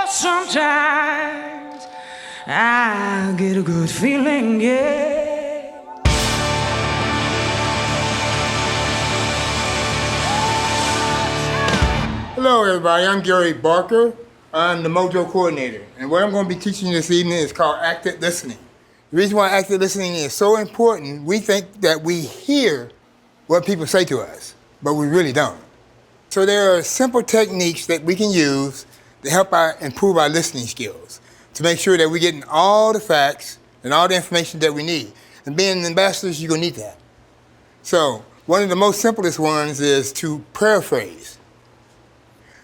sometimes I get a good feeling, yeah. Hello everybody, I'm Gary Barker. I'm the Mojo Coordinator. And what I'm going to be teaching you this evening is called active listening. The reason why active listening is so important, we think that we hear what people say to us, but we really don't. So there are simple techniques that we can use to help improve our listening skills, to make sure that we're getting all the facts and all the information that we need. And being ambassadors, you're going to need that. So one of the most simplest ones is to paraphrase.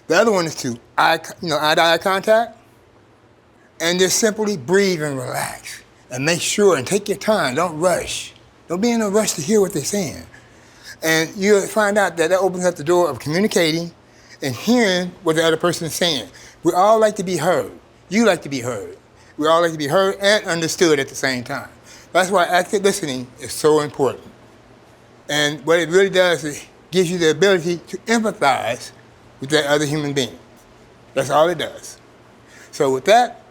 The other one is to eye-to-eye contact, and just simply breathe and relax. And make sure and take your time, don't rush. Don't be in a rush to hear what they're saying. And you'll find out that opens up the door of communicating and hearing what the other person is saying. We all like to be heard. You like to be heard. We all like to be heard and understood at the same time. That's why active listening is so important. And what it really does is it gives you the ability to empathize with that other human being. That's all it does. So with that,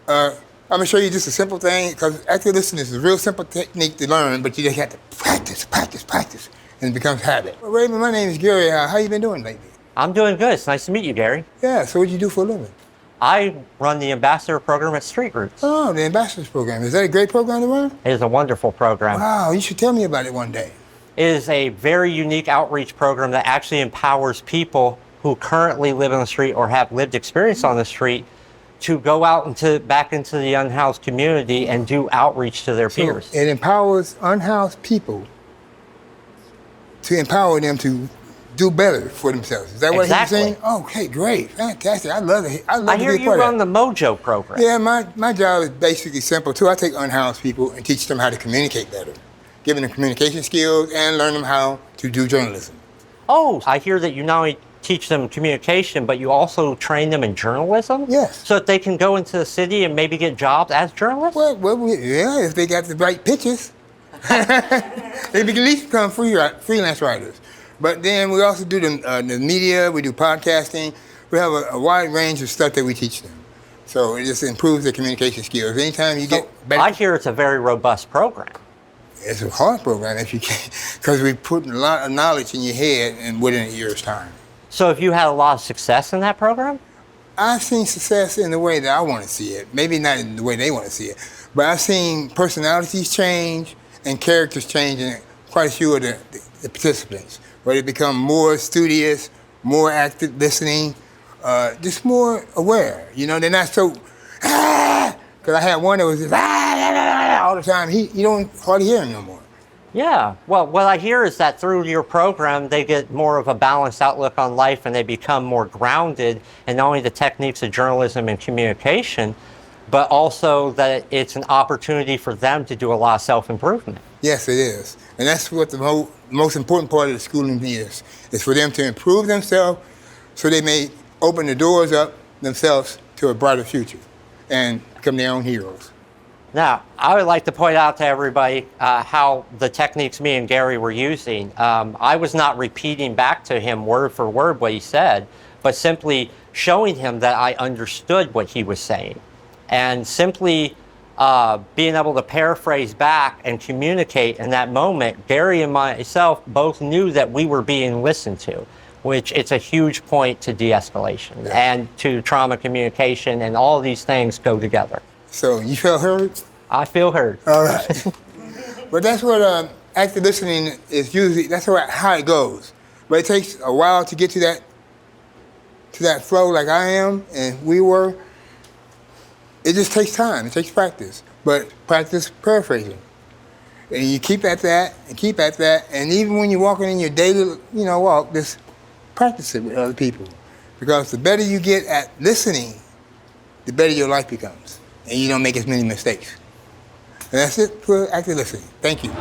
I'm going to show you just a simple thing, because active listening is a real simple technique to learn, but you just have to practice, and it becomes habit. Well, Raymond, my name is Gary. How you been doing lately? I'm doing good. It's nice to meet you, Gary. Yeah, so what do you do for a living? I run the ambassador program at Street Roots. Oh, the ambassadors program. Is that a great program to run? It is a wonderful program. Wow, you should tell me about it one day. It is a very unique outreach program that actually empowers people who currently live on the street or have lived experience on the street to go out back into the unhoused community and do outreach to their peers. It empowers unhoused people to empower them to do better for themselves. Is that what he's saying? Okay, great, fantastic. I love it. I hear you run the Mojo program. Yeah, my job is basically simple too. I take unhoused people and teach them how to communicate better, giving them communication skills and learn them how to do journalism. Oh, I hear that you not only teach them communication, but you also train them in journalism? Yes. So that they can go into the city and maybe get jobs as journalists? Well, yeah, if they got the right pitches. They can at least become freelance writers. But then we also do the media, we do podcasting. We have a wide range of stuff that we teach them. So it just improves their communication skills. Anytime you get better. I hear it's a very robust program. It's a hard program if you can, because we put a lot of knowledge in your head and within a year's time. So have you had a lot of success in that program? I've seen success in the way that I want to see it. Maybe not in the way they want to see it. But I've seen personalities change and characters change in quite a few of the participants, where they become more studious, more active listening, just more aware. You know, they're not so, because I had one that was just, all the time. You don't hardly hear him no more. Yeah, well, what I hear is that through your program, they get more of a balanced outlook on life and they become more grounded in not only the techniques of journalism and communication, but also that it's an opportunity for them to do a lot of self-improvement. Yes, it is. And that's what the most important part of the schooling is for them to improve themselves so they may open the doors up themselves to a brighter future and become their own heroes. Now, I would like to point out to everybody how the techniques me and Gary were using. I was not repeating back to him word for word what he said, but simply showing him that I understood what he was saying. And simply being able to paraphrase back and communicate in that moment, Gary and myself both knew that we were being listened to, which it's a huge point to de-escalation and to trauma communication, and all of these things go together. So you feel heard? I feel heard. All right. But that's what active listening is usually, that's how it goes. But it takes a while to get to that flow like I am and we were. It just takes time, it takes practice. But practice paraphrasing. And you keep at that and keep at that. And even when you're walking in your daily walk, just practice it with other people. Because the better you get at listening, the better your life becomes. And you don't make as many mistakes. And that's it for active listening. Thank you.